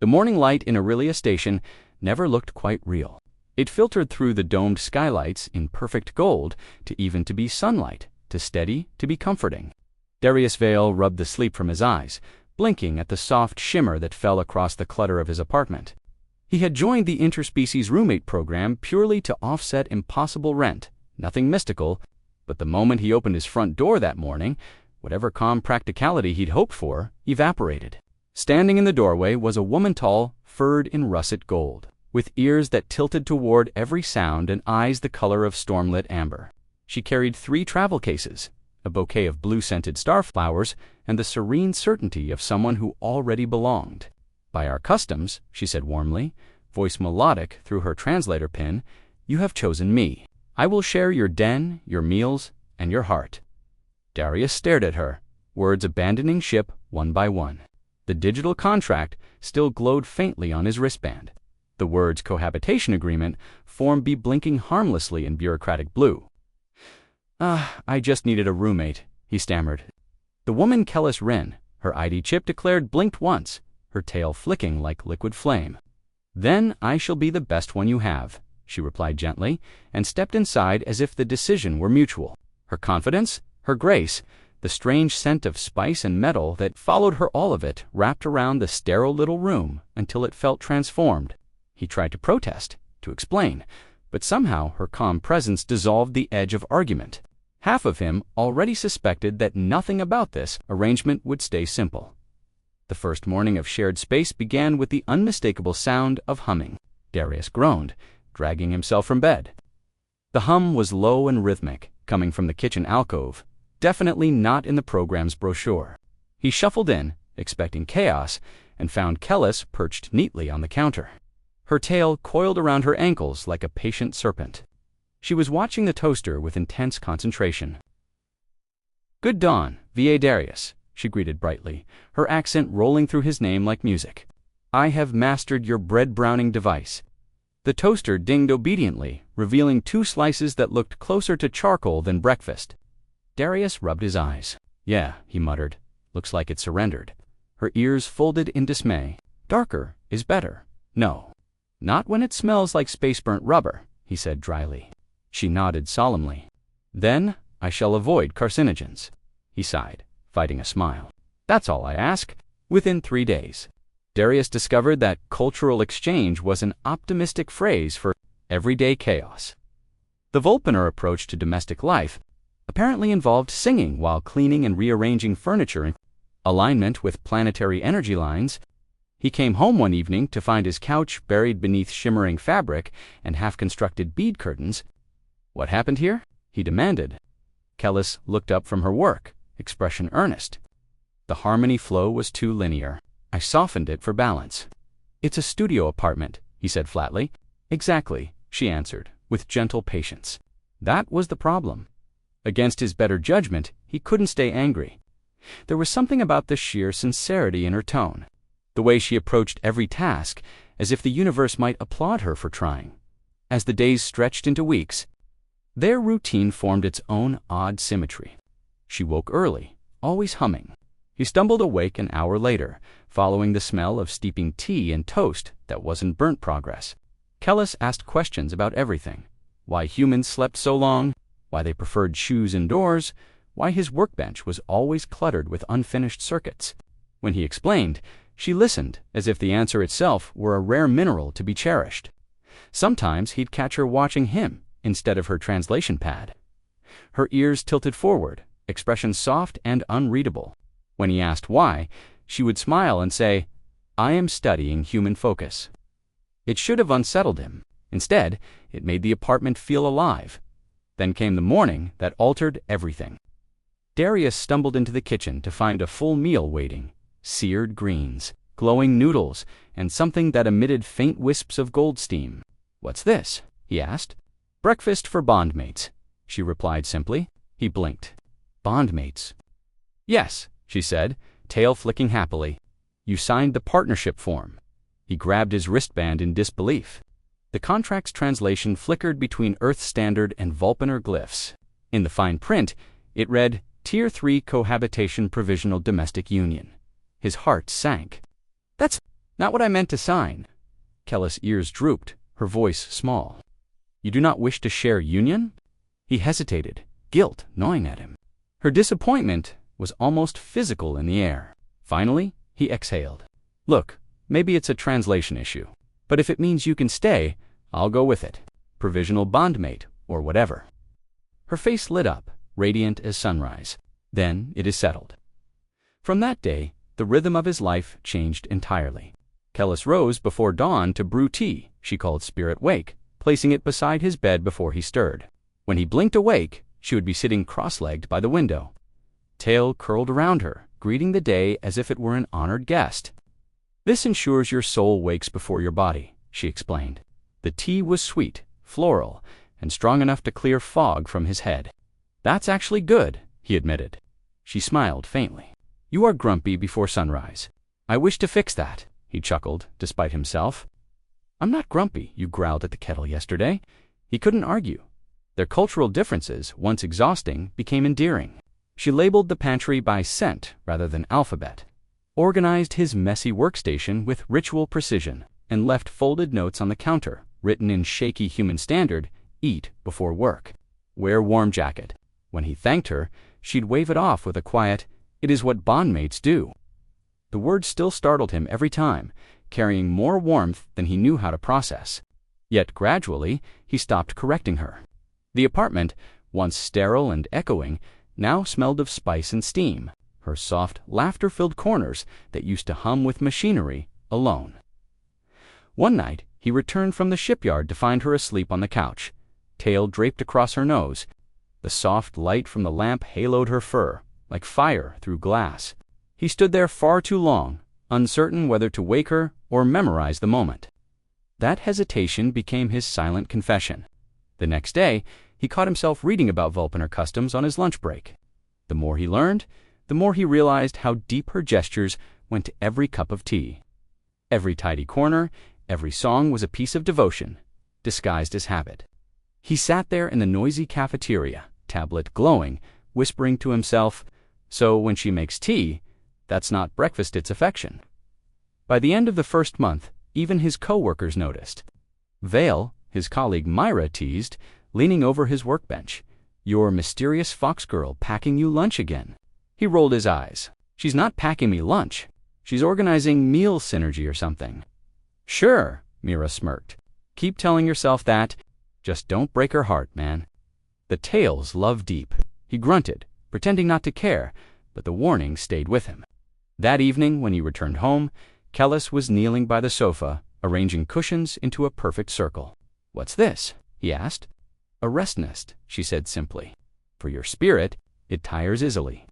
The morning light in Aurelia Station never looked quite real. It filtered through the domed skylights in perfect gold, to be sunlight, to steady, to be comforting. Darius Vale rubbed the sleep from his eyes, blinking at the soft shimmer that fell across the clutter of his apartment. He had joined the interspecies roommate program purely to offset impossible rent, nothing mystical, but the moment he opened his front door that morning, whatever calm practicality he'd hoped for evaporated. Standing in the doorway was a woman tall, furred in russet gold, with ears that tilted toward every sound and eyes the color of stormlit amber. She carried 3 travel cases, a bouquet of blue-scented starflowers, and the serene certainty of someone who already belonged. "By our customs," she said warmly, voice melodic through her translator pin, "you have chosen me. I will share your den, your meals, and your heart." Darius stared at her, words abandoning ship one by one. The digital contract still glowed faintly on his wristband. The words cohabitation agreement formed be blinking harmlessly in bureaucratic blue. I just needed a roommate," he stammered. The woman Kellis Wren, her ID chip declared, blinked once, her tail flicking like liquid flame. "Then I shall be the best one you have," she replied gently, and stepped inside as if the decision were mutual. Her confidence, her grace, the strange scent of spice and metal that followed her, all of it wrapped around the sterile little room until it felt transformed. He tried to protest, to explain, but somehow her calm presence dissolved the edge of argument. Half of him already suspected that nothing about this arrangement would stay simple. The first morning of shared space began with the unmistakable sound of humming. Darius groaned, dragging himself from bed. The hum was low and rhythmic, coming from the kitchen alcove, definitely not in the program's brochure. He shuffled in, expecting chaos, and found Kellis perched neatly on the counter. Her tail coiled around her ankles like a patient serpent. She was watching the toaster with intense concentration. "Good dawn, V.A. Darius," she greeted brightly, her accent rolling through his name like music. "I have mastered your bread browning device." The toaster dinged obediently, revealing 2 slices that looked closer to charcoal than breakfast. Darius rubbed his eyes. "Yeah," he muttered. "Looks like it surrendered." Her ears folded in dismay. "Darker is better." "No. Not when it smells like space-burnt rubber," he said dryly. She nodded solemnly. "Then I shall avoid carcinogens," he sighed, fighting a smile. "That's all I ask." Within 3 days, Darius discovered that cultural exchange was an optimistic phrase for everyday chaos. The Volpiner approach to domestic life apparently involved singing while cleaning and rearranging furniture in alignment with planetary energy lines. He came home one evening to find his couch buried beneath shimmering fabric and half-constructed bead curtains. "What happened here?" he demanded. Kellis looked up from her work, expression earnest. The harmony flow was too linear. I softened it for balance. "It's a studio apartment," he said flatly. "Exactly," she answered, with gentle patience. That was the problem. Against his better judgment, he couldn't stay angry. There was something about the sheer sincerity in her tone, the way she approached every task as if the universe might applaud her for trying. As the days stretched into weeks, their routine formed its own odd symmetry. She woke early, always humming. He stumbled awake an hour later, following the smell of steeping tea and toast that wasn't burnt progress. Kellis asked questions about everything: why humans slept so long, why they preferred shoes indoors, why his workbench was always cluttered with unfinished circuits. When he explained, she listened as if the answer itself were a rare mineral to be cherished. Sometimes he'd catch her watching him instead of her translation pad. Her ears tilted forward, expression soft and unreadable. When he asked why, she would smile and say, "I am studying human focus." It should have unsettled him. Instead, it made the apartment feel alive. Then came the morning that altered everything. Darius stumbled into the kitchen to find a full meal waiting: seared greens, glowing noodles, and something that emitted faint wisps of gold steam. "What's this?" he asked. "Breakfast for bondmates," she replied simply. He blinked. "Bondmates?" "Yes," she said, tail flicking happily. "You signed the partnership form." He grabbed his wristband in disbelief. The contract's translation flickered between Earth Standard and Volpiner glyphs. In the fine print, it read, Tier 3 Cohabitation Provisional Domestic Union. His heart sank. "That's Not what I meant to sign. Kellis' ears drooped, her voice small. You do not wish to share union? He hesitated, guilt gnawing at him. Her disappointment was almost physical in the air. Finally, he exhaled. Look, maybe it's a translation issue, but if it means you can stay, I'll go with it. Provisional bondmate, or whatever. Her face lit up, radiant as sunrise. Then it is settled. From that day, the rhythm of his life changed entirely. Kellis rose before dawn to brew tea she called Spirit Wake, placing it beside his bed before he stirred. When he blinked awake, she would be sitting cross-legged by the window, tail curled around her, greeting the day as if it were an honored guest. This ensures your soul wakes before your body, she explained. The tea was sweet, floral, and strong enough to clear fog from his head. That's actually good, he admitted. She smiled faintly. You are grumpy before sunrise. I wish to fix that, he chuckled, despite himself. I'm not grumpy, you growled at the kettle yesterday. He couldn't argue. Their cultural differences, once exhausting, became endearing. She labeled the pantry by scent rather than alphabet, organized his messy workstation with ritual precision, and left folded notes on the counter, written in shaky human standard, eat before work. Wear warm jacket. When he thanked her, she'd wave it off with a quiet, it is what bondmates do. The word still startled him every time, carrying more warmth than he knew how to process. Yet gradually, he stopped correcting her. The apartment, once sterile and echoing, now smelled of spice and steam, her soft, laughter-filled corners that used to hum with machinery alone. One night, he returned from the shipyard to find her asleep on the couch, tail draped across her nose. The soft light from the lamp haloed her fur, like fire through glass. He stood there far too long, uncertain whether to wake her or memorize the moment. That hesitation became his silent confession. The next day, he caught himself reading about Vulpiner customs on his lunch break. The more he learned, the more he realized how deep her gestures went to every cup of tea. Every tidy corner, every song was a piece of devotion, disguised as habit. He sat there in the noisy cafeteria, tablet glowing, whispering to himself, so when she makes tea, that's not breakfast, it's affection. By the end of the first month, even his co-workers noticed. Vale, his colleague Myra, teased, leaning over his workbench, your mysterious fox girl packing you lunch again. He rolled his eyes. She's not packing me lunch. She's organizing meal synergy or something. Sure, Myra smirked. Keep telling yourself that. Just don't break her heart, man. The tales love deep. He grunted, pretending not to care, but the warning stayed with him. That evening, when he returned home, Kellis was kneeling by the sofa, arranging cushions into a perfect circle. What's this? He asked. A rest nest, she said simply. For your spirit, it tires easily.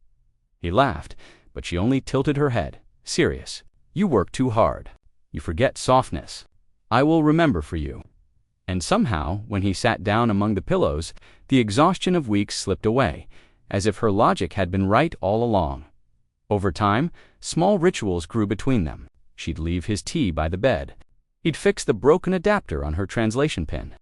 He laughed, but she only tilted her head, serious. You work too hard. You forget softness. I will remember for you. And somehow, when he sat down among the pillows, the exhaustion of weeks slipped away, as if her logic had been right all along. Over time, small rituals grew between them. She'd leave his tea by the bed. He'd fix the broken adapter on her translation pin.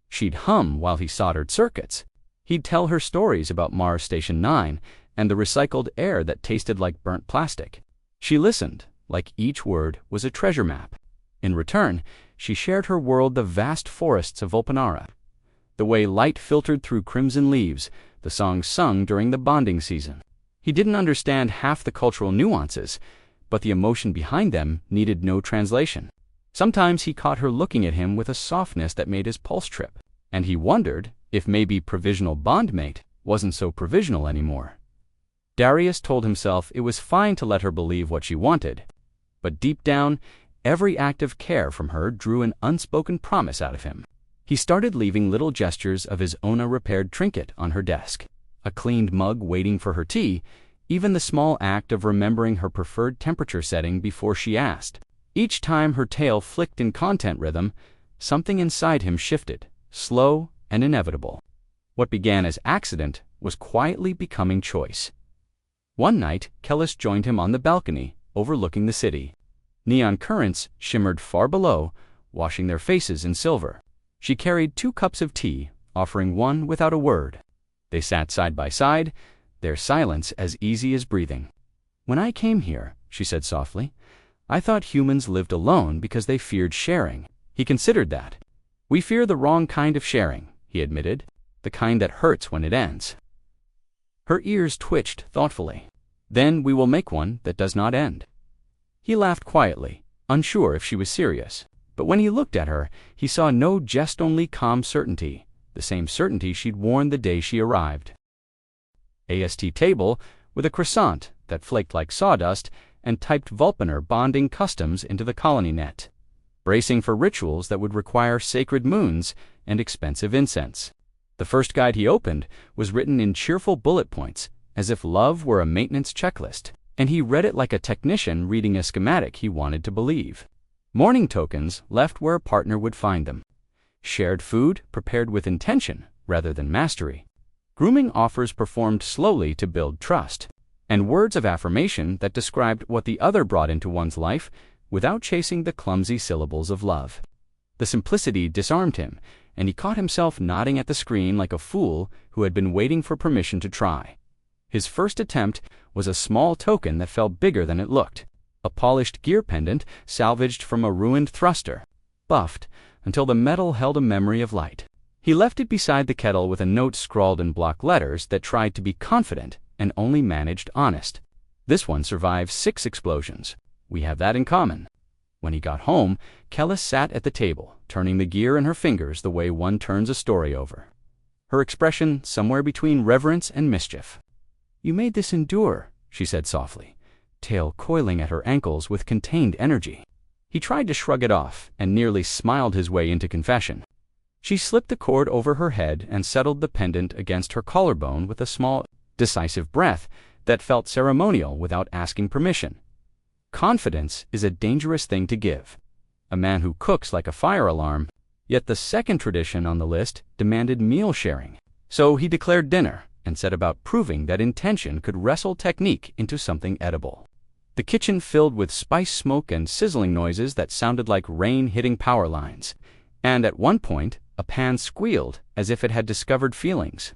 She'd hum while he soldered circuits. He'd tell her stories about Mars Station 9 and the recycled air that tasted like burnt plastic. She listened, like each word was a treasure map. In return, she shared her world the vast forests of Vulpinara. The way light filtered through crimson leaves, the songs sung during the bonding season. He didn't understand half the cultural nuances, but the emotion behind them needed no translation. Sometimes he caught her looking at him with a softness that made his pulse trip, and he wondered if maybe provisional bondmate wasn't so provisional anymore. Darius told himself it was fine to let her believe what she wanted, but deep down, every act of care from her drew an unspoken promise out of him. He started leaving little gestures of his own repaired trinket on her desk, a cleaned mug waiting for her tea, even the small act of remembering her preferred temperature setting before she asked. Each time her tail flicked in content rhythm, something inside him shifted, slow and inevitable. What began as accident was quietly becoming choice. One night, Kellis joined him on the balcony, overlooking the city. Neon currents shimmered far below, washing their faces in silver. She carried 2 cups of tea, offering one without a word. They sat side by side, their silence as easy as breathing. When I came here, she said softly, I thought humans lived alone because they feared sharing. He considered that. We fear the wrong kind of sharing, he admitted, the kind that hurts when it ends. Her ears twitched thoughtfully. Then we will make one that does not end. He laughed quietly, unsure if she was serious. But when he looked at her, he saw no jest, only calm certainty, the same certainty she'd worn the day she arrived. AST table with a croissant that flaked like sawdust and typed Vulpiner bonding customs into the colony net, bracing for rituals that would require sacred moons and expensive incense. The first guide he opened was written in cheerful bullet points, as if love were a maintenance checklist, and he read it like a technician reading a schematic he wanted to believe. Mourning tokens left where a partner would find them. Shared food prepared with intention rather than mastery. Grooming offers performed slowly to build trust. And words of affirmation that described what the other brought into one's life without chasing the clumsy syllables of love. The simplicity disarmed him, and he caught himself nodding at the screen like a fool who had been waiting for permission to try. His first attempt was a small token that felt bigger than it looked. A polished gear pendant salvaged from a ruined thruster, buffed until the metal held a memory of light. He left it beside the kettle with a note scrawled in block letters that tried to be confident and only managed honest. This one survived 6 explosions. We have that in common. When he got home, Kellis sat at the table, turning the gear in her fingers the way one turns a story over. Her expression somewhere between reverence and mischief. "You made this endure," she said softly, tail coiling at her ankles with contained energy. He tried to shrug it off and nearly smiled his way into confession. She slipped the cord over her head and settled the pendant against her collarbone with a small, decisive breath that felt ceremonial without asking permission. Confidence is a dangerous thing to give. A man who cooks like a fire alarm, yet the second tradition on the list demanded meal sharing. So he declared dinner and set about proving that intention could wrestle technique into something edible. The kitchen filled with spice smoke and sizzling noises that sounded like rain hitting power lines, and at one point a pan squealed as if it had discovered feelings.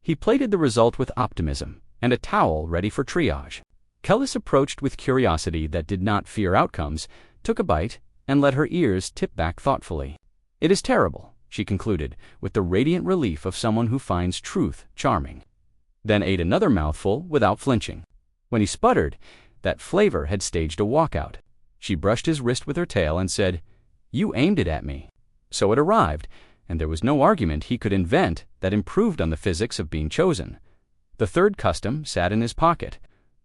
He plated the result with optimism and a towel ready for triage. Kellis approached with curiosity that did not fear outcomes, took a bite, and let her ears tip back thoughtfully. "It is terrible," she concluded, with the radiant relief of someone who finds truth charming. Then ate another mouthful without flinching. When he sputtered, that flavor had staged a walkout. She brushed his wrist with her tail and said, "You aimed it at me." So it arrived, and there was no argument he could invent that improved on the physics of being chosen. The third custom sat in his pocket,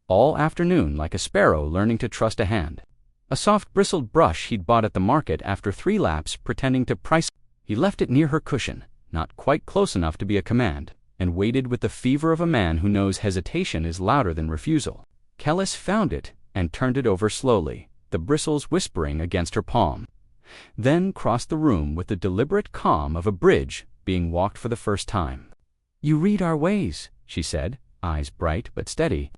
all afternoon like a sparrow learning to trust a hand. A soft bristled brush he'd bought at the market after 3 laps pretending to price. He left it near her cushion, not quite close enough to be a command, and waited with the fever of a man who knows hesitation is louder than refusal. Kellis found it and turned it over slowly, the bristles whispering against her palm. Then crossed the room with the deliberate calm of a bridge being walked for the first time. "You read our ways," she said, eyes bright but steady,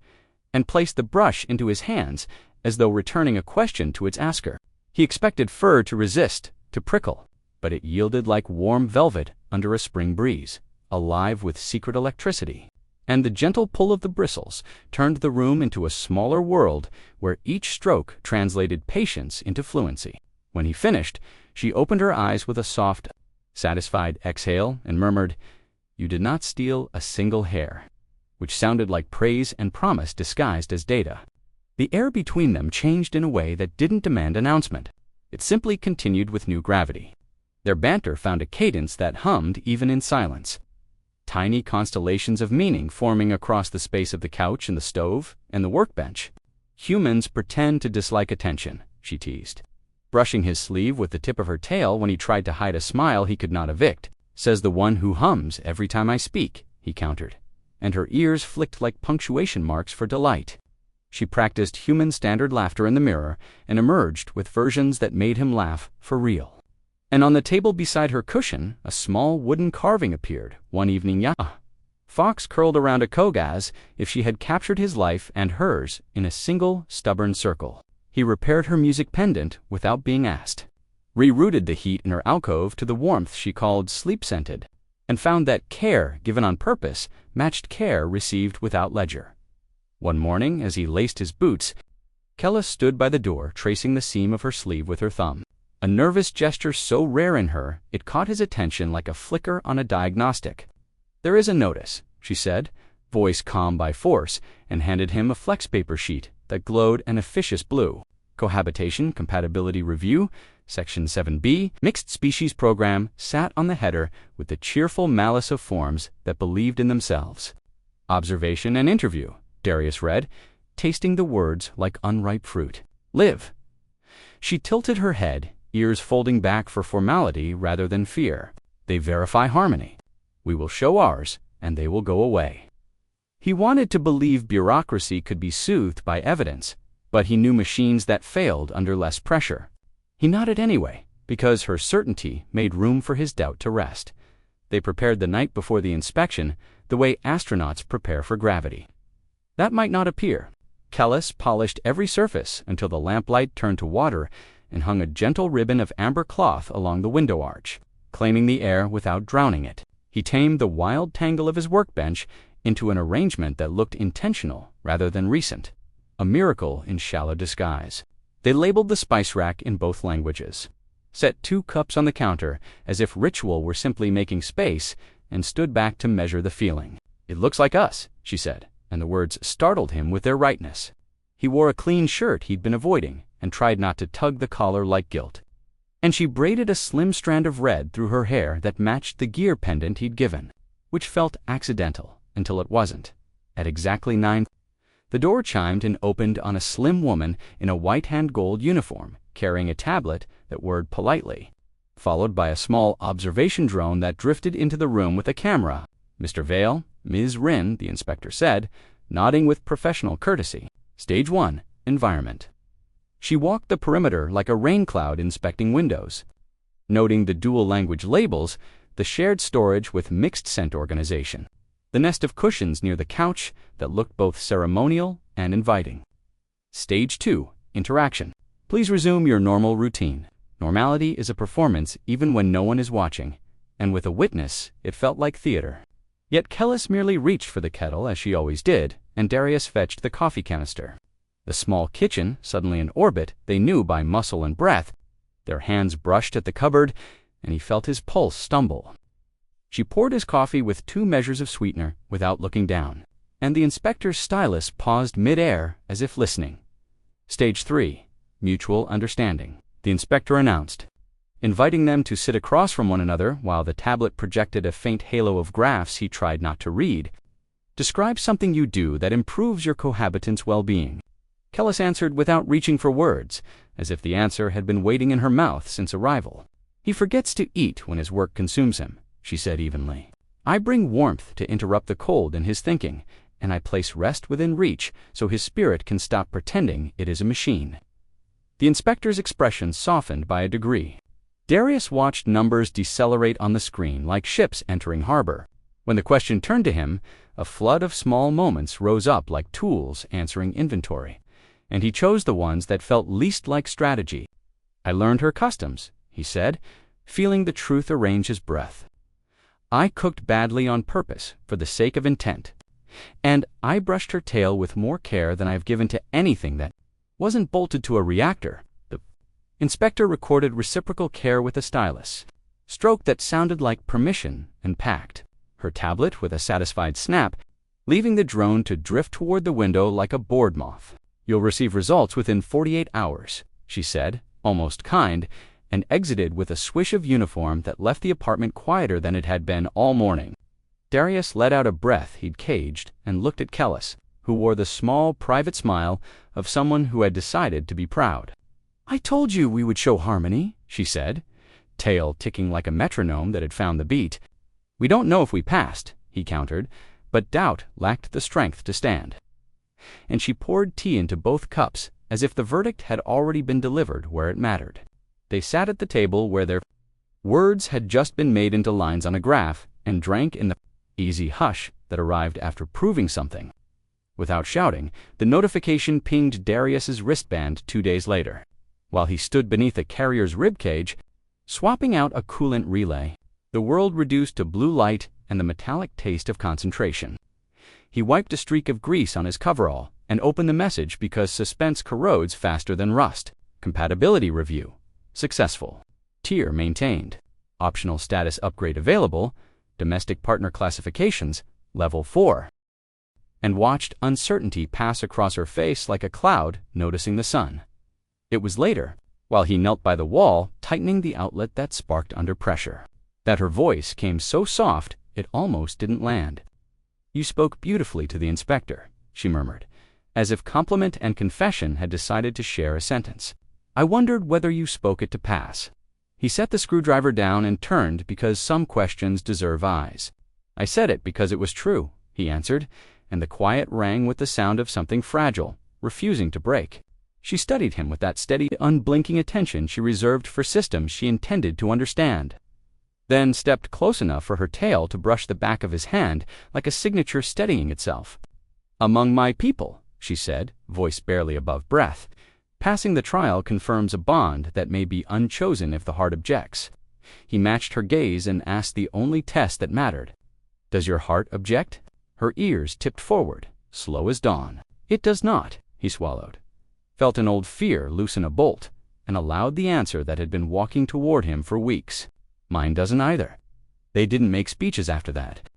and placed the brush into his hands as though returning a question to its asker. He expected fur to resist, to prickle, but it yielded like warm velvet under a spring breeze, alive with secret electricity. And the gentle pull of the bristles turned the room into a smaller world where each stroke translated patience into fluency. When he finished, she opened her eyes with a soft, satisfied exhale and murmured, "You did not steal a single hair," which sounded like praise and promise disguised as data. The air between them changed in a way that didn't demand announcement. It simply continued with new gravity. Their banter found a cadence that hummed even in silence. Tiny constellations of meaning forming across the space of the couch and the stove and the workbench. "Humans pretend to dislike attention," she teased, brushing his sleeve with the tip of her tail when he tried to hide a smile he could not evict. "Says the one who hums every time I speak," he countered, and her ears flicked like punctuation marks for delight. She practiced human standard laughter in the mirror and emerged with versions that made him laugh for real. And on the table beside her cushion, a small wooden carving appeared. One evening, Fox curled around a Kogaz if she had captured his life and hers in a single stubborn circle. He repaired her music pendant without being asked, rerouted the heat in her alcove to the warmth she called sleep-scented, and found that care given on purpose matched care received without ledger. One morning, as he laced his boots, Kella stood by the door, tracing the seam of her sleeve with her thumb. A nervous gesture so rare in her, it caught his attention like a flicker on a diagnostic. "There is a notice," she said, voice calm by force, and handed him a flex paper sheet that glowed an officious blue. Cohabitation Compatibility Review, Section 7B, Mixed Species Program, sat on the header with the cheerful malice of forms that believed in themselves. Observation and Interview, Darius read, tasting the words like unripe fruit. Live. She tilted her head, ears folding back for formality rather than fear. They verify harmony. We will show ours, and they will go away. He wanted to believe bureaucracy could be soothed by evidence, but he knew machines that failed under less pressure. He nodded anyway, because her certainty made room for his doubt to rest. They prepared the night before the inspection the way astronauts prepare for gravity. That might not appear. Kellis polished every surface until the lamplight turned to water and hung a gentle ribbon of amber cloth along the window arch, claiming the air without drowning it. He tamed the wild tangle of his workbench into an arrangement that looked intentional rather than recent, a miracle in shallow disguise. They labeled the spice rack in both languages, set 2 cups on the counter as if ritual were simply making space, and stood back to measure the feeling. "It looks like us," she said, and the words startled him with their rightness. He wore a clean shirt he'd been avoiding and tried not to tug the collar like guilt. And she braided a slim strand of red through her hair that matched the gear pendant he'd given, which felt accidental until it wasn't. At exactly 9, the door chimed and opened on a slim woman in a white hand gold uniform, carrying a tablet that whirred politely, followed by a small observation drone that drifted into the room with a camera. "Mr. Vale, Ms. Rinn," the inspector said, nodding with professional courtesy. "Stage 1, Environment." She walked the perimeter like a rain cloud inspecting windows, noting the dual language labels, the shared storage with mixed scent organization, the nest of cushions near the couch that looked both ceremonial and inviting. Stage 2, Interaction. "Please resume your normal routine. Normality is a performance even when no one is watching, and with a witness, it felt like theater." Yet Kellis merely reached for the kettle as she always did, and Darius fetched the coffee canister. The small kitchen, suddenly in orbit, they knew by muscle and breath. Their hands brushed at the cupboard, and he felt his pulse stumble. She poured his coffee with 2 measures of sweetener without looking down, and the inspector's stylus paused mid-air as if listening. Stage 3, Mutual Understanding, the inspector announced, inviting them to sit across from one another while the tablet projected a faint halo of graphs he tried not to read. "Describe something you do that improves your cohabitants' well-being." Kellis answered without reaching for words, as if the answer had been waiting in her mouth since arrival. "He forgets to eat when his work consumes him," she said evenly. "I bring warmth to interrupt the cold in his thinking, and I place rest within reach so his spirit can stop pretending it is a machine." The inspector's expression softened by a degree. Darius watched numbers decelerate on the screen like ships entering harbor. When the question turned to him, a flood of small moments rose up like tools answering inventory, and he chose the ones that felt least like strategy. "I learned her customs," he said, feeling the truth arrange his breath. "I cooked badly on purpose for the sake of intent, and I brushed her tail with more care than I've given to anything that wasn't bolted to a reactor." The inspector recorded reciprocal care with a stylus, stroke that sounded like permission and pact. Her tablet with a satisfied snap, leaving the drone to drift toward the window like a bored moth. "You'll receive results within 48 hours, she said, almost kind, and exited with a swish of uniform that left the apartment quieter than it had been all morning. Darius let out a breath he'd caged and looked at Kellis, who wore the small, private smile of someone who had decided to be proud. "I told you we would show harmony," she said, tail ticking like a metronome that had found the beat. "We don't know if we passed," he countered, but doubt lacked the strength to stand. And she poured tea into both cups, as if the verdict had already been delivered where it mattered. They sat at the table where their words had just been made into lines on a graph, and drank in the easy hush that arrived after proving something. Without shouting, the notification pinged Darius's wristband 2 days later, while he stood beneath a carrier's ribcage, swapping out a coolant relay. The world reduced to blue light and the metallic taste of concentration. He wiped a streak of grease on his coverall and open the message because suspense corrodes faster than rust. Compatibility review. Successful. Tier maintained. Optional status upgrade available. Domestic partner classifications, level 4. And watched uncertainty pass across her face like a cloud noticing the sun. It was later, while he knelt by the wall, tightening the outlet that sparked under pressure, that her voice came so soft it almost didn't land. "You spoke beautifully to the inspector," she murmured, as if compliment and confession had decided to share a sentence. "I wondered whether you spoke it to pass." He set the screwdriver down and turned because some questions deserve eyes. "I said it because it was true," he answered, and the quiet rang with the sound of something fragile, refusing to break. She studied him with that steady, unblinking attention she reserved for systems she intended to understand, then stepped close enough for her tail to brush the back of his hand like a signature steadying itself. "Among my people," she said, voice barely above breath. "Passing the trial confirms a bond that may be unchosen if the heart objects." He matched her gaze and asked the only test that mattered. "Does your heart object?" Her ears tipped forward, slow as dawn. "It does not," he swallowed, felt an old fear loosen a bolt, and allowed the answer that had been walking toward him for weeks. "Mine doesn't either." They didn't make speeches after that.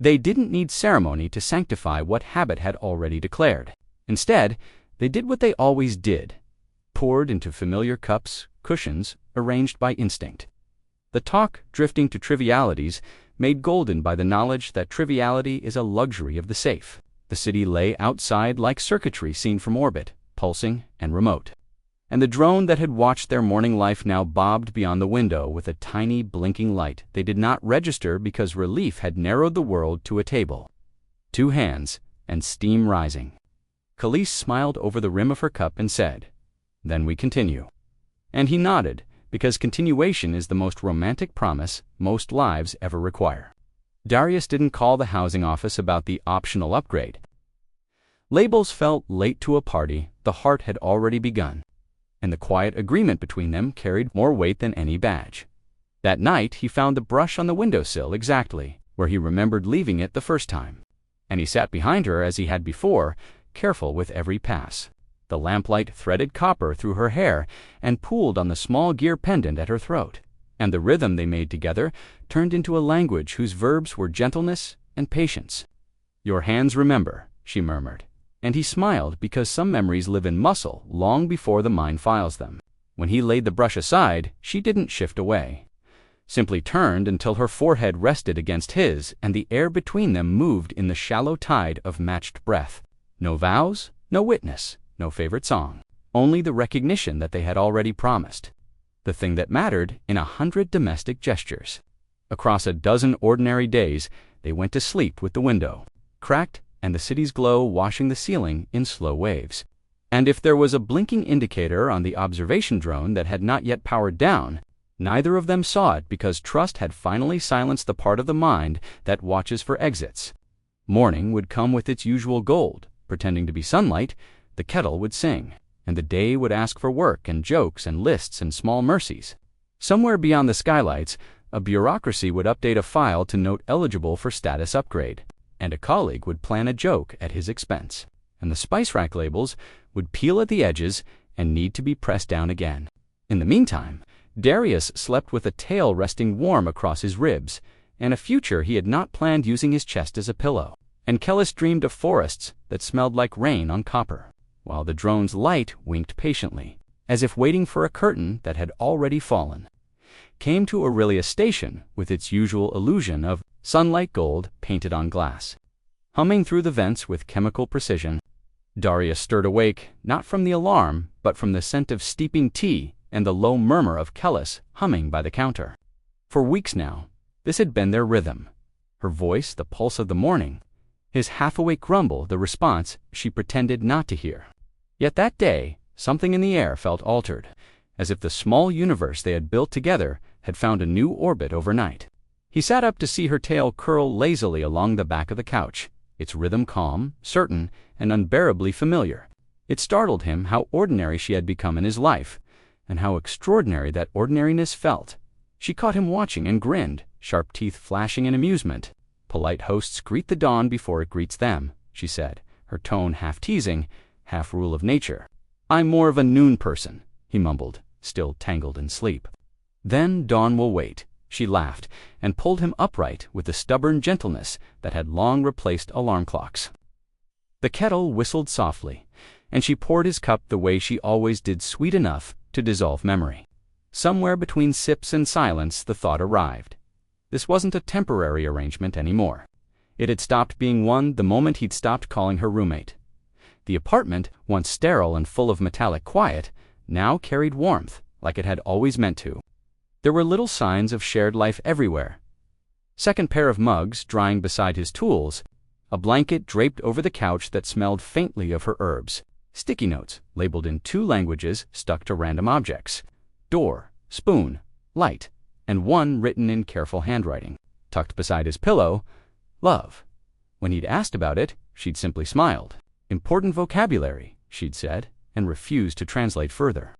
They didn't need ceremony to sanctify what habit had already declared. Instead, they did what they always did. Poured into familiar cups, cushions, arranged by instinct. The talk, drifting to trivialities, made golden by the knowledge that triviality is a luxury of the safe. The city lay outside like circuitry seen from orbit, pulsing and remote. And the drone that had watched their morning life now bobbed beyond the window with a tiny blinking light they did not register because relief had narrowed the world to a table. 2 hands, and steam rising. Khalees smiled over the rim of her cup and said, "Then we continue." And he nodded, because continuation is the most romantic promise most lives ever require. Darius didn't call the housing office about the optional upgrade. Labels felt late to a party the heart had already begun, and the quiet agreement between them carried more weight than any badge. That night he found the brush on the windowsill exactly where he remembered leaving it the first time, and he sat behind her as he had before, careful with every pass. The lamplight threaded copper through her hair and pooled on the small gear pendant at her throat, and the rhythm they made together turned into a language whose verbs were gentleness and patience. "Your hands remember," she murmured, and he smiled because some memories live in muscle long before the mind files them. When he laid the brush aside, she didn't shift away, simply turned until her forehead rested against his and the air between them moved in the shallow tide of matched breath. No vows, no witness. No favorite song, only the recognition that they had already promised. The thing that mattered in 100 domestic gestures. Across a dozen ordinary days, they went to sleep with the window cracked and the city's glow washing the ceiling in slow waves. And if there was a blinking indicator on the observation drone that had not yet powered down, neither of them saw it because trust had finally silenced the part of the mind that watches for exits. Morning would come with its usual gold, pretending to be sunlight. The kettle would sing, and the day would ask for work and jokes and lists and small mercies. Somewhere beyond the skylights, a bureaucracy would update a file to note eligible for status upgrade, and a colleague would plan a joke at his expense, and the spice rack labels would peel at the edges and need to be pressed down again. In the meantime, Darius slept with a tail resting warm across his ribs, and a future he had not planned using his chest as a pillow. And Kellis dreamed of forests that smelled like rain on copper, while the drone's light winked patiently, as if waiting for a curtain that had already fallen. Came to Aurelia Station with its usual illusion of sunlight gold painted on glass, humming through the vents with chemical precision. Darius stirred awake, not from the alarm, but from the scent of steeping tea and the low murmur of Kellis humming by the counter. For weeks now, this had been their rhythm. Her voice, the pulse of the morning. His half-awake grumble, the response she pretended not to hear. Yet that day, something in the air felt altered, as if the small universe they had built together had found a new orbit overnight. He sat up to see her tail curl lazily along the back of the couch, its rhythm calm, certain, and unbearably familiar. It startled him how ordinary she had become in his life, and how extraordinary that ordinariness felt. She caught him watching and grinned, sharp teeth flashing in amusement. "Polite hosts greet the dawn before it greets them," she said, her tone half teasing, half rule of nature. "I'm more of a noon person," he mumbled, still tangled in sleep. "Then dawn will wait," she laughed, and pulled him upright with the stubborn gentleness that had long replaced alarm clocks. The kettle whistled softly, and she poured his cup the way she always did, sweet enough to dissolve memory. Somewhere between sips and silence the thought arrived. This wasn't a temporary arrangement anymore. It had stopped being one the moment he'd stopped calling her roommate. The apartment, once sterile and full of metallic quiet, now carried warmth like it had always meant to. There were little signs of shared life everywhere. Second pair of mugs drying beside his tools, a blanket draped over the couch that smelled faintly of her herbs, sticky notes labeled in 2 languages stuck to random objects, door, spoon, light, and one written in careful handwriting, tucked beside his pillow, love. When he'd asked about it, she'd simply smiled. Important vocabulary, she'd said, and refused to translate further.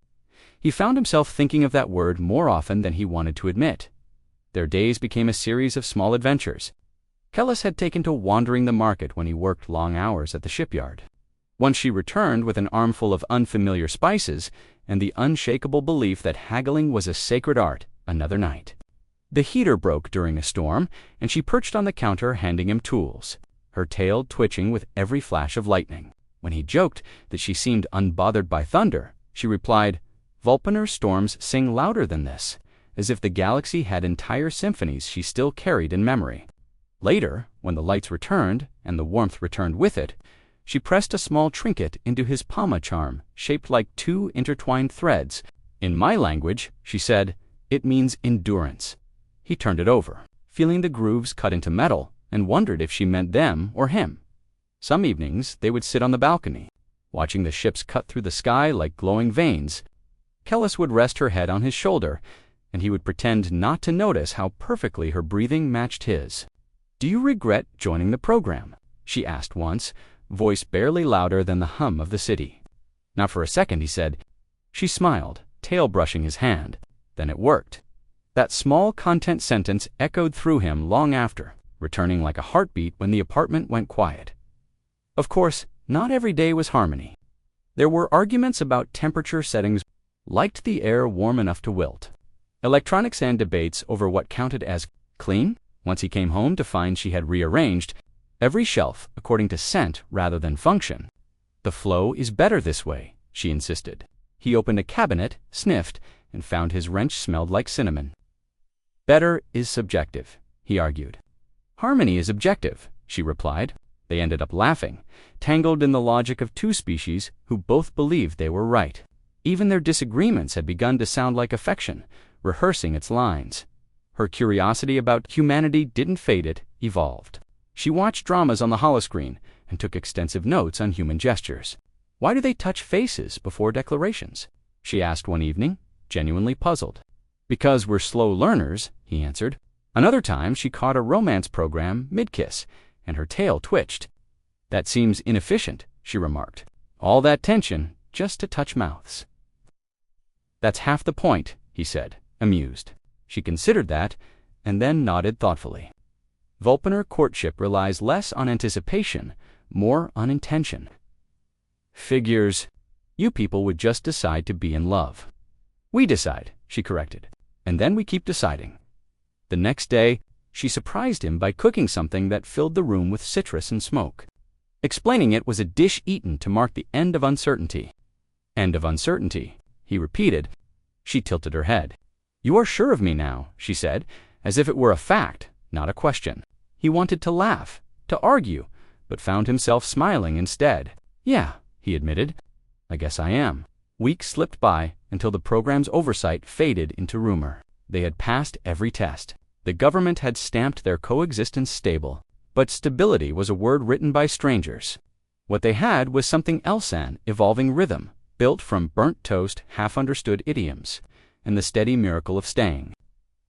He found himself thinking of that word more often than he wanted to admit. Their days became a series of small adventures. Kellis had taken to wandering the market when he worked long hours at the shipyard. Once she returned with an armful of unfamiliar spices and the unshakable belief that haggling was a sacred art another night. The heater broke during a storm, and she perched on the counter handing him tools, her tail twitching with every flash of lightning. When he joked that she seemed unbothered by thunder, she replied, "Vulpener storms sing louder than this," as if the galaxy had entire symphonies she still carried in memory. Later, when the lights returned and the warmth returned with it, she pressed a small trinket into his palma charm, shaped like 2 intertwined threads. "In my language," she said, "it means endurance." He turned it over, feeling the grooves cut into metal, and wondered if she meant them or him. Some evenings they would sit on the balcony, watching the ships cut through the sky like glowing veins. Kellis would rest her head on his shoulder, and he would pretend not to notice how perfectly her breathing matched his. "Do you regret joining the program?" she asked once, voice barely louder than the hum of the city. "Not for a second," he said. She smiled, tail brushing his hand. Then it worked. That small content sentence echoed through him long after, returning like a heartbeat when the apartment went quiet. Of course, not every day was harmony. There were arguments about temperature settings, liked the air warm enough to wilt, electronics, and debates over what counted as clean. Once he came home to find she had rearranged every shelf according to scent rather than function. "The flow is better this way," she insisted. He opened a cabinet, sniffed, and found his wrench smelled like cinnamon. "Better is subjective," he argued. "Harmony is objective," she replied. They ended up laughing, tangled in the logic of 2 species who both believed they were right. Even their disagreements had begun to sound like affection, rehearsing its lines. Her curiosity about humanity didn't fade, it evolved. She watched dramas on the holoscreen and took extensive notes on human gestures. "Why do they touch faces before declarations?" she asked one evening, genuinely puzzled. "Because we're slow learners," he answered. Another time she caught a romance program mid-kiss, and her tail twitched. "That seems inefficient," she remarked. "All that tension just to touch mouths." "That's half the point," he said, amused. She considered that, and then nodded thoughtfully. Vulpener courtship relies less on anticipation, more on intention. "Figures. You people would just decide to be in love." "We decide," she corrected, "and then we keep deciding." The next day, she surprised him by cooking something that filled the room with citrus and smoke. Explaining it was a dish eaten to mark the end of uncertainty. "End of uncertainty," he repeated. She tilted her head. "You are sure of me now," she said, as if it were a fact, not a question. He wanted to laugh, to argue, but found himself smiling instead. "Yeah," he admitted. "I guess I am." Weeks slipped by until the program's oversight faded into rumor. They had passed every test. The government had stamped their coexistence stable, but stability was a word written by strangers. What they had was something else, an evolving rhythm, built from burnt toast, half-understood idioms, and the steady miracle of staying.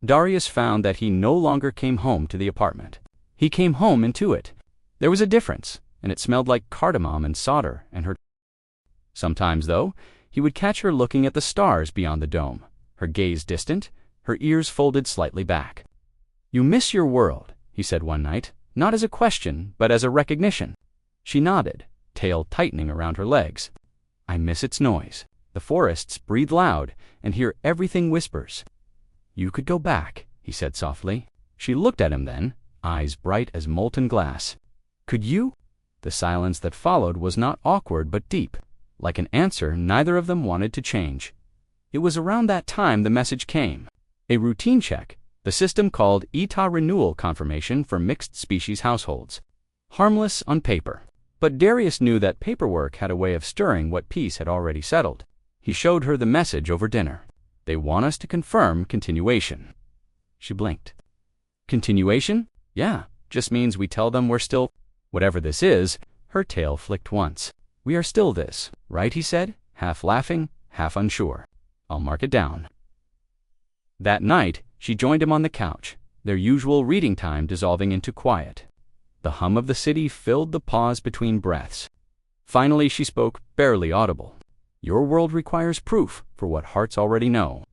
Darius found that he no longer came home to the apartment. He came home into it. There was a difference, and it smelled like cardamom and solder and her. Sometimes, though, he would catch her looking at the stars beyond the dome, her gaze distant, her ears folded slightly back. "You miss your world," he said one night, not as a question, but as a recognition. She nodded, tail tightening around her legs. I miss its noise. The forests breathe loud, and here everything whispers. You could go back, he said softly. She looked at him then, eyes bright as molten glass. Could you? The silence that followed was not awkward but deep. Like an answer neither of them wanted to change. It was around that time the message came. A routine check, the system called ETA renewal confirmation for mixed species households. Harmless on paper. But Darius knew that paperwork had a way of stirring what peace had already settled. He showed her the message over dinner. They want us to confirm continuation. She blinked. Continuation? Yeah, just means we tell them we're still... Whatever this is, her tail flicked once. We are still this, right, he said, half laughing, half unsure. I'll mark it down. That night, she joined him on the couch, their usual reading time dissolving into quiet. The hum of the city filled the pause between breaths. Finally, she spoke, barely audible. Your world requires proof for what hearts already know.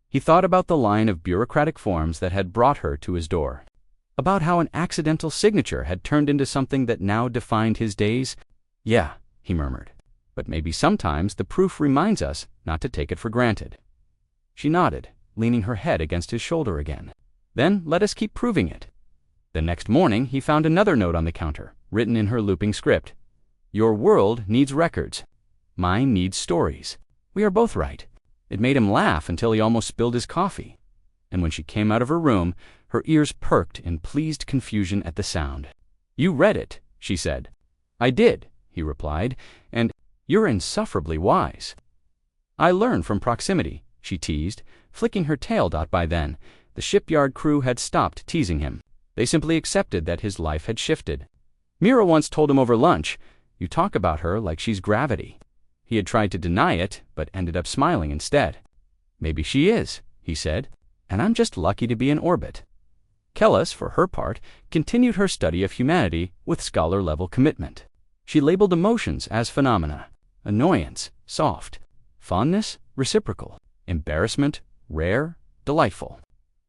He thought about the line of bureaucratic forms that had brought her to his door. About how an accidental signature had turned into something that now defined his days. Yeah, he murmured. But maybe sometimes the proof reminds us not to take it for granted. She nodded, leaning her head against his shoulder again. Then let us keep proving it. The next morning, he found another note on the counter, written in her looping script. Your world needs records. Mine needs stories. We are both right. It made him laugh until he almost spilled his coffee. And when she came out of her room, her ears perked in pleased confusion at the sound. You read it, she said. I did, he replied, and you're insufferably wise. I learn from proximity, she teased, flicking her tail. By then, the shipyard crew had stopped teasing him. They simply accepted that his life had shifted. Mira once told him over lunch, you talk about her like she's gravity. He had tried to deny it, but ended up smiling instead. Maybe she is, he said, and I'm just lucky to be in orbit. Kellis, for her part, continued her study of humanity with scholar-level commitment. She labeled emotions as phenomena. Annoyance, soft. Fondness, reciprocal. Embarrassment, rare, delightful.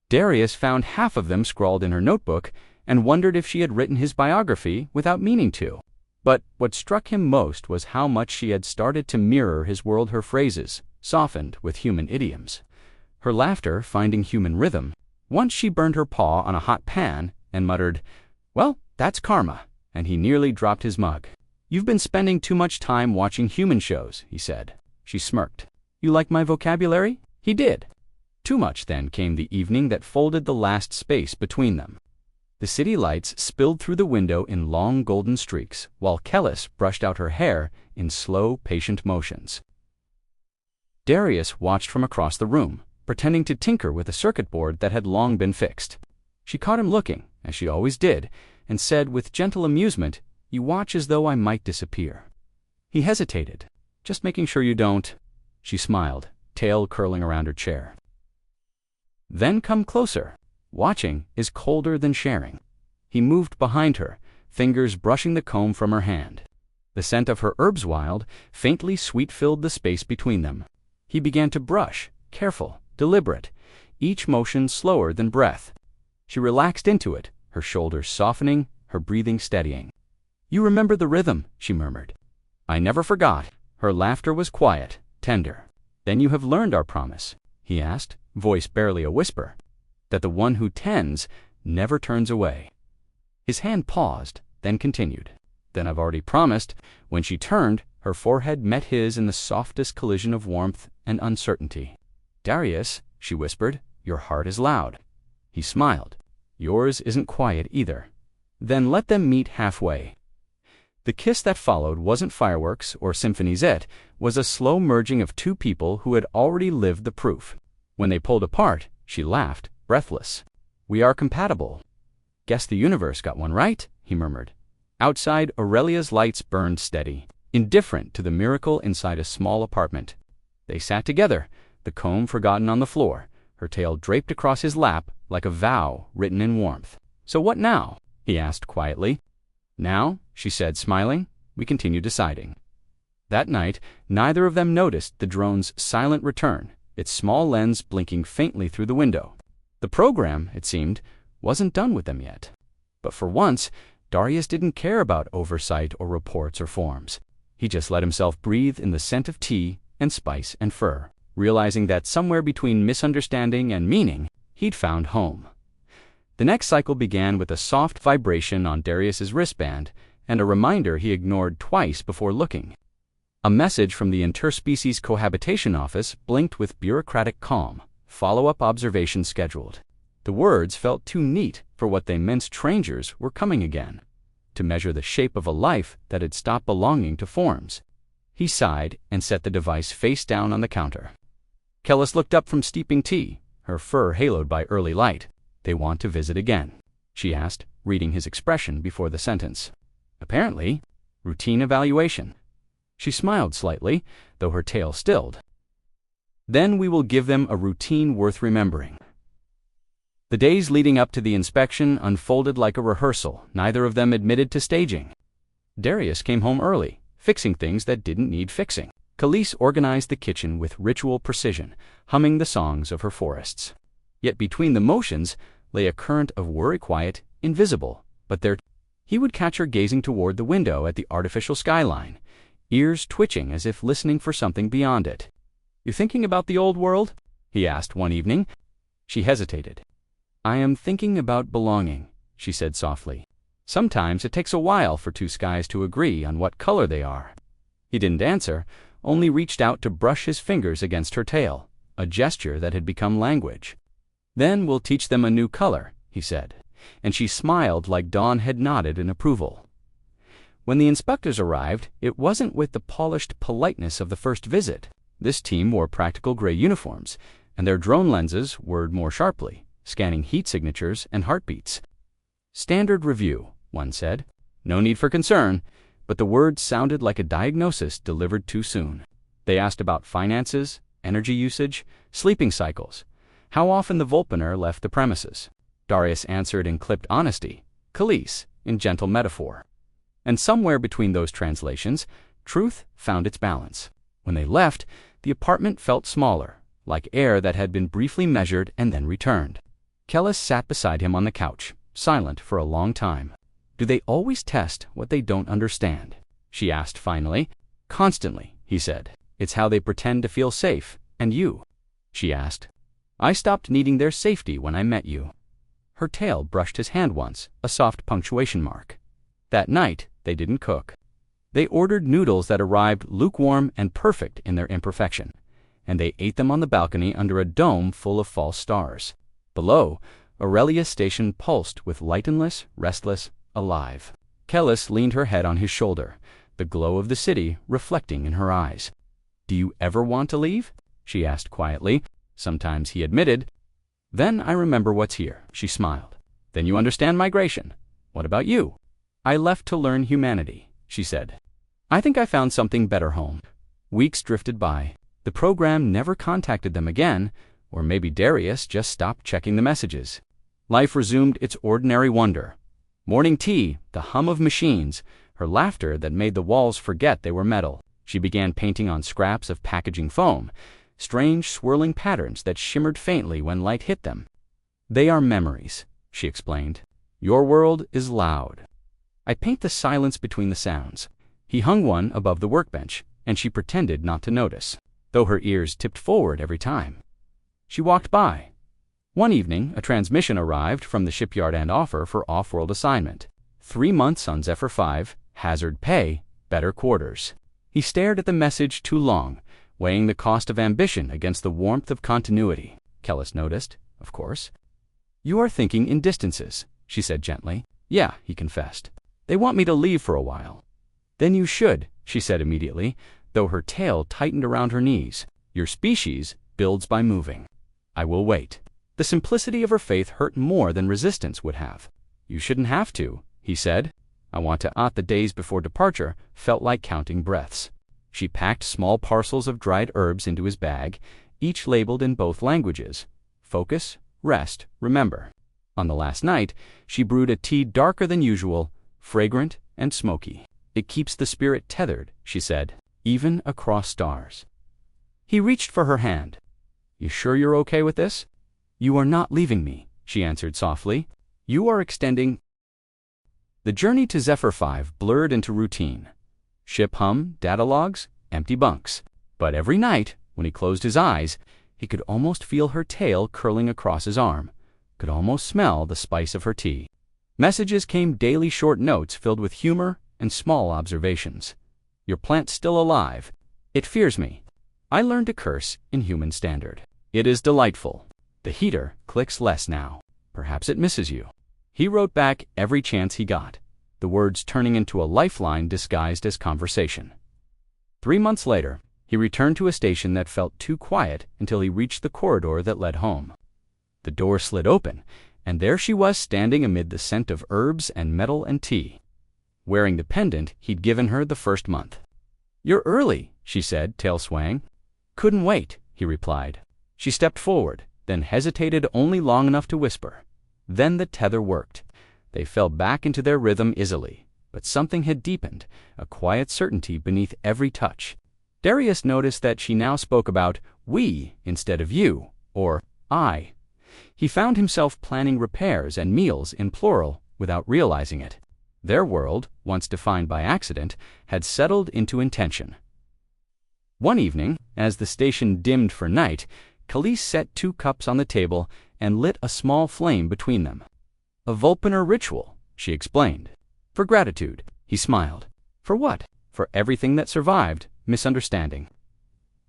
Darius found half of them scrawled in her notebook and wondered if she had written his biography without meaning to. But what struck him most was how much she had started to mirror his world, her phrases, softened with human idioms. Her laughter finding human rhythm. Once she burned her paw on a hot pan and muttered, well, that's karma, and he nearly dropped his mug. You've been spending too much time watching human shows, he said. She smirked. You like my vocabulary? He did. Too much, then, came the evening that folded the last space between them. The city lights spilled through the window in long golden streaks, while Kellis brushed out her hair in slow, patient motions. Darius watched from across the room, pretending to tinker with a circuit board that had long been fixed. She caught him looking, as she always did, and said with gentle amusement, you watch as though I might disappear. He hesitated, just making sure you don't. She smiled, tail curling around her chair. Then come closer. Watching is colder than sharing. He moved behind her, fingers brushing the comb from her hand. The scent of her herbs wild, faintly sweet filled the space between them. He began to brush, careful, deliberate, each motion slower than breath. She relaxed into it, her shoulders softening, her breathing steadying. You remember the rhythm, she murmured. I never forgot. Her laughter was quiet, tender. Then you have learned our promise, he asked, voice barely a whisper, that the one who tends never turns away. His hand paused, then continued. Then I've already promised. When she turned, her forehead met his in the softest collision of warmth and uncertainty. Darius, she whispered, your heart is loud. He smiled. Yours isn't quiet either. Then let them meet halfway. The kiss that followed wasn't fireworks or symphonies, it was a slow merging of two people who had already lived the proof. When they pulled apart, she laughed, breathless. We are compatible. Guess the universe got one right, he murmured. Outside, Aurelia's lights burned steady, indifferent to the miracle inside a small apartment. They sat together, the comb forgotten on the floor, her tail draped across his lap like a vow written in warmth. So what now? He asked quietly. Now, she said, smiling, we continue deciding. That night, neither of them noticed the drone's silent return, its small lens blinking faintly through the window. The program, it seemed, wasn't done with them yet. But for once, Darius didn't care about oversight or reports or forms. He just let himself breathe in the scent of tea and spice and fur, realizing that somewhere between misunderstanding and meaning, he'd found home. The next cycle began with a soft vibration on Darius's wristband and a reminder he ignored twice before looking. A message from the Interspecies Cohabitation Office blinked with bureaucratic calm. Follow-up observation scheduled. The words felt too neat for what they meant. Strangers were coming again, to measure the shape of a life that had stopped belonging to forms. He sighed and set the device face down on the counter. Kellis looked up from steeping tea, her fur haloed by early light. "They want to visit again?" she asked, reading his expression before the sentence. "Apparently. Routine evaluation." She smiled slightly, though her tail stilled. "Then we will give them a routine worth remembering." The days leading up to the inspection unfolded like a rehearsal. Neither of them admitted to staging. Darius came home early, fixing things that didn't need fixing. Kellis organized the kitchen with ritual precision, humming the songs of her forests. Yet between the motions lay a current of worry, quiet, invisible, but there. He would catch her gazing toward the window at the artificial skyline, ears twitching as if listening for something beyond it. "You thinking about the old world?" he asked one evening. She hesitated. "I am thinking about belonging," she said softly. "Sometimes it takes a while for two skies to agree on what color they are." He didn't answer, only reached out to brush his fingers against her tail, a gesture that had become language. "Then we'll teach them a new color," he said, and she smiled like Dawn had nodded in approval. When the inspectors arrived, it wasn't with the polished politeness of the first visit. This team wore practical gray uniforms, and their drone lenses whirred more sharply, scanning heat signatures and heartbeats. "Standard review," one said. "No need for concern," but the words sounded like a diagnosis delivered too soon. They asked about finances, energy usage, sleeping cycles, how often the Volpiner left the premises. Darius answered in clipped honesty, Kellis in gentle metaphor. And somewhere between those translations, truth found its balance. When they left, the apartment felt smaller, like air that had been briefly measured and then returned. Kellis sat beside him on the couch, silent for a long time. "Do they always test what they don't understand?" she asked finally. "Constantly," he said. "It's how they pretend to feel safe. And you?" she asked. "I stopped needing their safety when I met you." Her tail brushed his hand once, a soft punctuation mark. That night, they didn't cook. They ordered noodles that arrived lukewarm and perfect in their imperfection, and they ate them on the balcony under a dome full of false stars. Below, Aurelia's station pulsed with lightenless, restless, alive. Kellis leaned her head on his shoulder, the glow of the city reflecting in her eyes. "Do you ever want to leave?" she asked quietly. "Sometimes," he admitted. "Then I remember what's here," she smiled. "Then you understand migration. What about you?" "I left to learn humanity," she said. "I think I found something better home." Weeks drifted by. The program never contacted them again, or maybe Darius just stopped checking the messages. Life resumed its ordinary wonder. Morning tea, the hum of machines, her laughter that made the walls forget they were metal. She began painting on scraps of packaging foam, strange swirling patterns that shimmered faintly when light hit them. "They are memories," she explained. "Your world is loud. I paint the silence between the sounds." He hung one above the workbench, and she pretended not to notice, though her ears tipped forward every time. She walked by. One evening, a transmission arrived from the shipyard and offer for off-world assignment. 3 months on Zephyr 5, hazard pay, better quarters. He stared at the message too long, weighing the cost of ambition against the warmth of continuity. Kellis noticed, of course. "You are thinking in distances," she said gently. "Yeah," he confessed. "They want me to leave for a while." "Then you should," she said immediately, though her tail tightened around her knees. "Your species builds by moving." "I will wait." The simplicity of her faith hurt more than resistance would have. "You shouldn't have to," he said. "I want to." The days before departure felt like counting breaths. She packed small parcels of dried herbs into his bag, each labeled in both languages. Focus, rest, remember. On the last night, she brewed a tea darker than usual, fragrant and smoky. "It keeps the spirit tethered," she said, "even across stars." He reached for her hand. "You sure you're okay with this?" "You are not leaving me," she answered softly. "You are extending." The journey to Zephyr 5 blurred into routine. Ship hum, data logs, empty bunks. But every night, when he closed his eyes, he could almost feel her tail curling across his arm, could almost smell the spice of her tea. Messages came, daily short notes filled with humor and small observations. Your plant's still alive. It fears me. I learned to curse in human standard. It is delightful. The heater clicks less now. Perhaps it misses you. He wrote back every chance he got, the words turning into a lifeline disguised as conversation. 3 months later, he returned to a station that felt too quiet until he reached the corridor that led home. The door slid open, and there she was standing amid the scent of herbs and metal and tea, wearing the pendant he'd given her the first month. "You're early," she said, tail swaying. "Couldn't wait," he replied. She stepped forward, then hesitated only long enough to whisper. Then the tether worked. They fell back into their rhythm easily, but something had deepened, a quiet certainty beneath every touch. Darius noticed that she now spoke about we instead of you, or I. He found himself planning repairs and meals in plural without realizing it. Their world, once defined by accident, had settled into intention. One evening, as the station dimmed for night, Khalees set 2 cups on the table and lit a small flame between them. "A Vulpiner ritual," she explained. "For gratitude," he smiled. "For what?" "For everything that survived misunderstanding."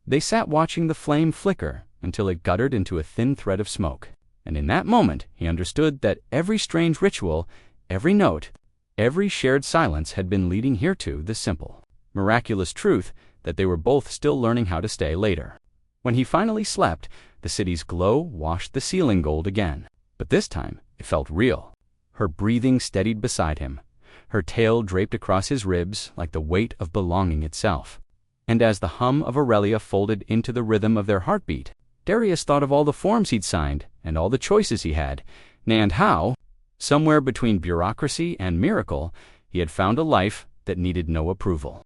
They sat watching the flame flicker until it guttered into a thin thread of smoke. And in that moment, he understood that every strange ritual, every note, every shared silence had been leading hereto the simple, miraculous truth that they were both still learning how to stay later. When he finally slept, the city's glow washed the ceiling gold again. But this time, it felt real. Her breathing steadied beside him, her tail draped across his ribs like the weight of belonging itself. And as the hum of Aurelia folded into the rhythm of their heartbeat, Darius thought of all the forms he'd signed and all the choices he had, and how, somewhere between bureaucracy and miracle, he had found a life that needed no approval.